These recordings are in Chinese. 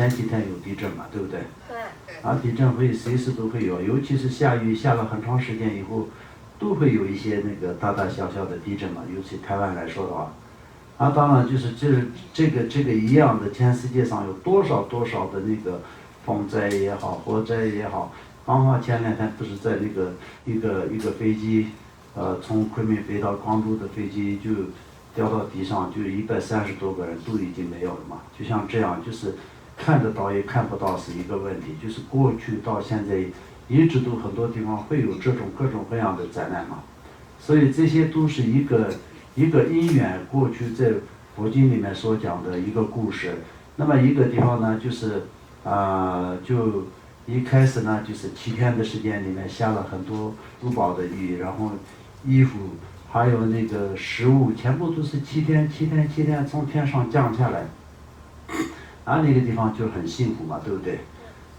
前几天有地震嘛，对不对？地震会随时都会有，尤其是下雨下了很长时间以后，都会有一些那个大大小小的地震嘛，尤其台湾来说的话。当然就是这个一样的，全世界上有多少的那个风灾也好，火灾也好。刚好前2天不是在那个一个飞机，从昆明飞到广州的飞机就掉到地上，就130多个人都已经没有了嘛。就像这样，就是看得到也看不到是一个问题，就是过去到现在一直都很多地方会有这种各种各样的灾难嘛。所以这些都是一个因缘，过去在佛经里面所讲的一个故事。那么一个地方呢，就是就一开始呢，就是7天的时间里面下了很多珠宝的雨，然后衣服还有那个食物全部都是7天从天上降下来。那个地方就很幸福嘛，对不对？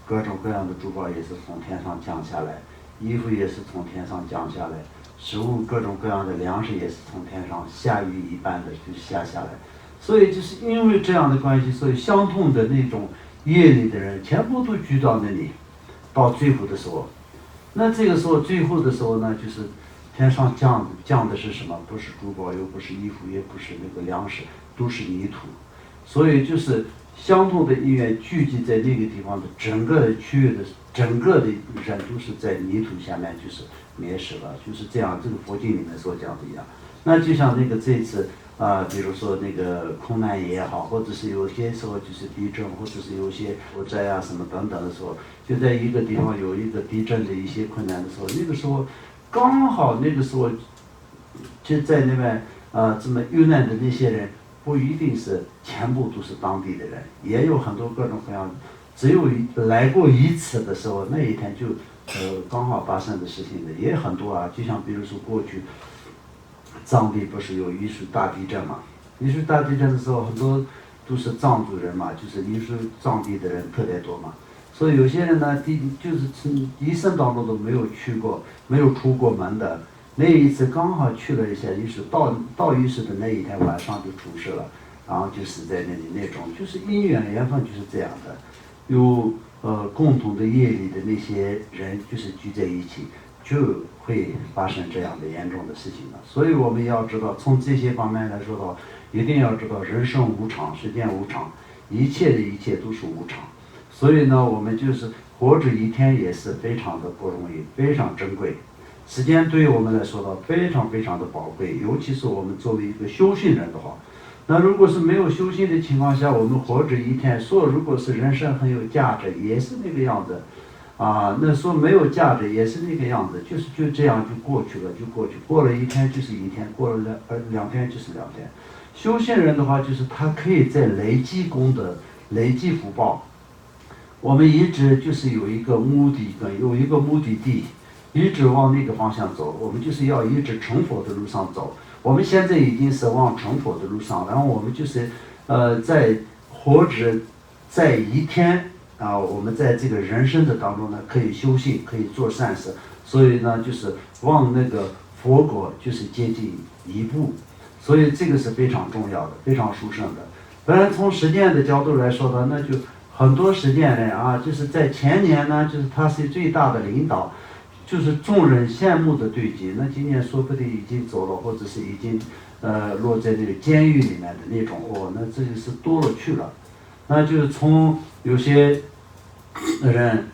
各种各样的珠宝也是从天上降下来，衣服也是从天上降下来，食物各种各样的粮食也是从天上下雨一般的就下来。所以就是因为这样的关系，所以相同的那种业力的人全部都聚到那里，到最后的时候，那这个时候最后的时候呢，就是天上降的是什么？不是珠宝，又不是衣服，也不是那个粮食，都是泥土。所以就是相同的因缘聚集在那个地方的整个区域的整个的人都是在泥土下面就是灭世了，就是这样，这个佛经里面所讲的一样。那就像那个这次比如说那个空难也好，或者是有些时候就是地震，或者是有些火灾什么等等的时候，就在一个地方有一个地震的一些困难的时候，那个时候刚好那个时候就在那边这么遇难的那些人，不一定是全部都是当地的人，也有很多各种各样，只有来过一次的时候，那一天就刚好发生的事情的也很多就像比如说过去藏地不是有玉树大地震嘛？玉树大地震的时候，很多都是藏族人嘛，就是玉树藏地的人特别多嘛。所以有些人呢，就是一生当中都没有去过，没有出过门的。那一次刚好去了一下玉树，到玉树的那一天晚上就出事了，然后就死在那里。那种就是因缘缘分就是这样的，有共同的业力的那些人就是聚在一起，就会发生这样的严重的事情了。所以我们要知道，从这些方面来说的话，一定要知道人生无常，世间无常，一切的一切都是无常。所以呢，我们就是活着一天也是非常的不容易，非常珍贵。时间对于我们来说的非常非常的宝贵，尤其是我们作为一个修行人的话，那如果是没有修行的情况下，我们活着一天，说如果是人生很有价值，也是那个样子。那说没有价值也是那个样子，就这样就过去了，过了一天就是一天，过了两天就是两天。修行人的话，就是他可以在累积功德、累积福报。我们一直就是有一个目的有一个目的地，一直往那个方向走。我们就是要一直成佛的路上走。我们现在已经是往成佛的路上，然后我们就是在活着在一天。我们在这个人生的当中呢，可以修行，可以做善事，所以呢，就是往那个佛果就是接近一步，所以这个是非常重要的，非常殊胜的。当然，从实践的角度来说呢，那就很多实践人就是在前年呢，就是他是最大的领导，就是众人羡慕的对境。那今年说不定已经走了，或者是已经落在那个监狱里面的那种那这就是多了去了。那就是从有些人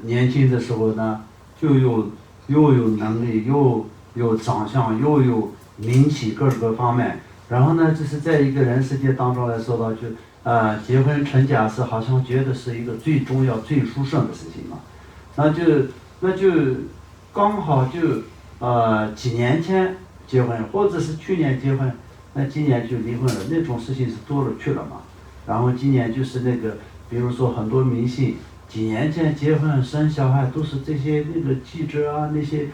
年轻的时候呢，又有能力，又有长相，又有名气，各个方面。然后呢，就是在一个人世界当中来说到，就结婚成家是好像觉得是一个最重要、最殊胜的事情嘛。那就刚好就几年前结婚，或者是去年结婚，那今年就离婚了，那种事情是多了去了嘛。然后今年就是那个，比如说很多明星几年前结婚生小孩，都是这些那个记者那些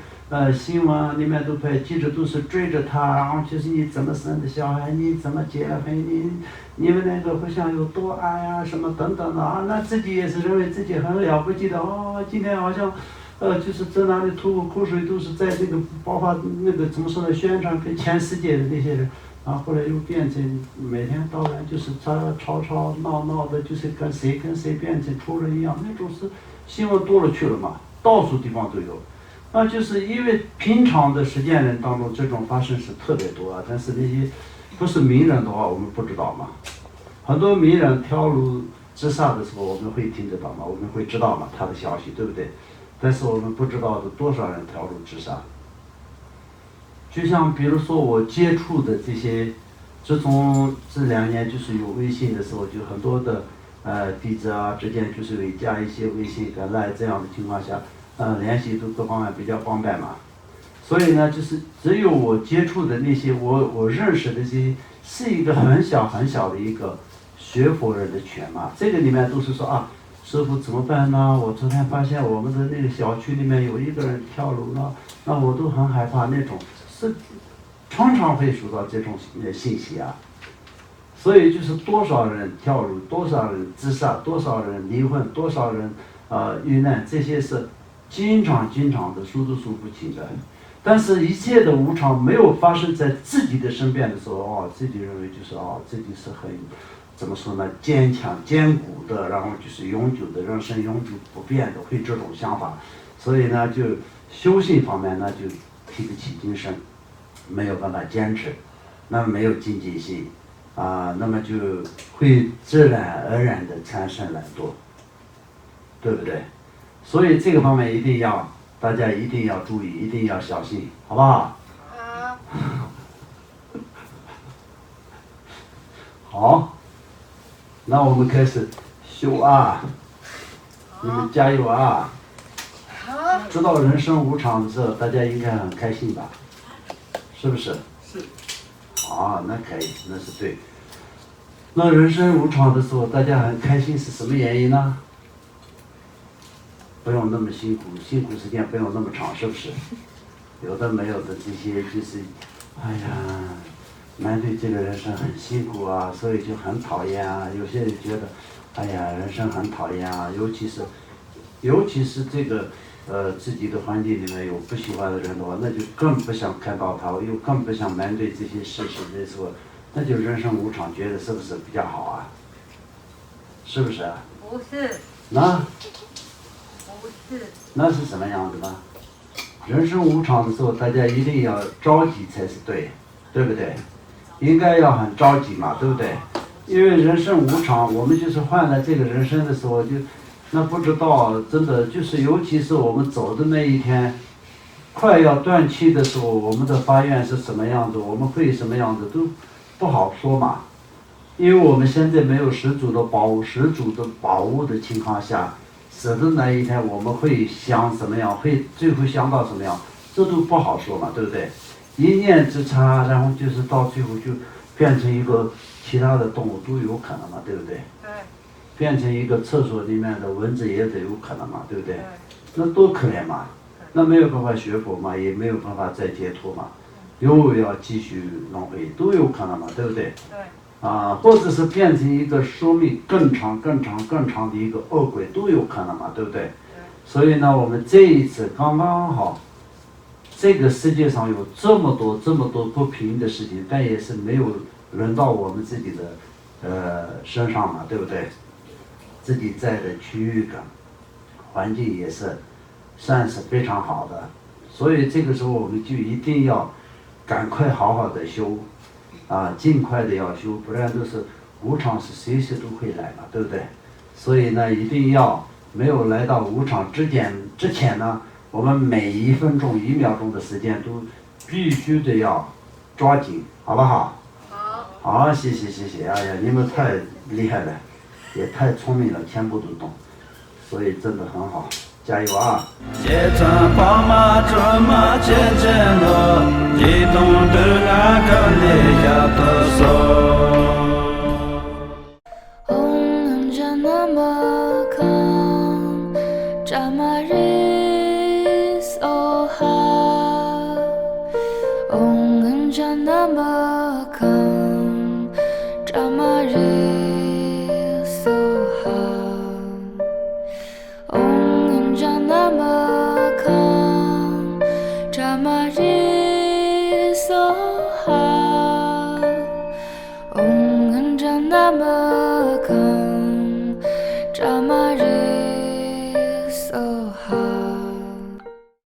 新闻里面都拍，记者都是追着他，然后就是你怎么生的小孩，你怎么结婚，你们那个互相有多爱什么等等的那自己也是认为自己很了不起的今天好像就是在那里吐口水，都是在这个爆发那个怎么说呢，宣传给全世界的那些人。后来又变成每天到晚就是吵吵闹闹的，就是跟谁变成仇人一样，那种是新闻多了去了嘛，到处地方都有。就是因为平常的实践人当中这种发生是特别多但是那些不是名人的话我们不知道嘛。很多名人跳楼自杀的时候我们会听得到嘛，我们会知道嘛他的消息，对不对？但是我们不知道的多少人跳楼自杀。就像比如说我接触的这些，自从这2年就是有微信的时候，就很多的弟子之间就是会加一些微信跟赖这样的情况下，联系都各方面比较方便嘛。所以呢，就是只有我接触的那些我认识的这些，是一个很小的一个学佛人的圈嘛。这个里面都是说师父怎么办呢？我昨天发现我们的那个小区里面有一个人跳楼了，那我都很害怕那种。是常常会收到这种信息所以就是多少人跳楼，多少人自杀，多少人离婚，多少人遇难，这些是经常的数都数不清的。但是一切的无常没有发生在自己的身边的时候自己认为就是自己是很怎么说呢，坚强坚固的，然后就是永久的人生永久不变的，会这种想法。所以呢就修行方面呢就提不起精神，没有办法坚持，那么没有精进心那么就会自然而然的产生懒惰，对不对？所以这个方面大家一定要注意，一定要小心，好不好？好。好，那我们开始修你们加油好。知道人生无常的时候，大家应该很开心吧？是不是？是。那可以，那是对。那人生无常的时候，大家很开心是什么原因呢？不用那么辛苦时间不用那么长，是不是？有的没有的这些就是面对这个人生很辛苦所以就很讨厌有些人觉得人生很讨厌尤其是这个自己的环境里面有不喜欢的人的话，那就更不想看到他，又更不想面对这些事实的时候，那就人生无常，觉得是不是比较好是不是不是。那是什么样子呢？人生无常的时候，大家一定要着急才是对，对不对？应该要很着急嘛，对不对？因为人生无常，我们就是换了这个人生的时候那不知道真的就是尤其是我们走的那一天快要断气的时候，我们的发愿是什么样子，我们会什么样子都不好说嘛。因为我们现在没有十足的保护的情况下，死的那一天我们会想什么样，会最后想到什么样，这都不好说嘛，对不对？一念之差，然后就是到最后就变成一个其他的动物都有可能嘛，对不对？对。变成一个厕所里面的蚊子也得有可能嘛，对不对？那多可怜嘛，那没有办法学佛嘛，也没有办法再解脱嘛，又要继续轮回，都有可能嘛，对不对？对。或者是变成一个寿命更长的一个恶鬼都有可能嘛，对不对？所以呢，我们这一次刚刚好，这个世界上有这么多不平的事情，但也是没有轮到我们自己的身上嘛，对不对？自己在的区域感环境也是算是非常好的，所以这个时候我们就一定要赶快好好的修尽快的要修，不然都是无常是随时都会来嘛，对不对？所以呢，一定要没有来到无常之前呢，我们每1分钟1秒钟的时间都必须得要抓紧，好不好？好，谢谢。你们太厉害了，也太聪明了，全部都懂，所以真的很好，加油Jamari so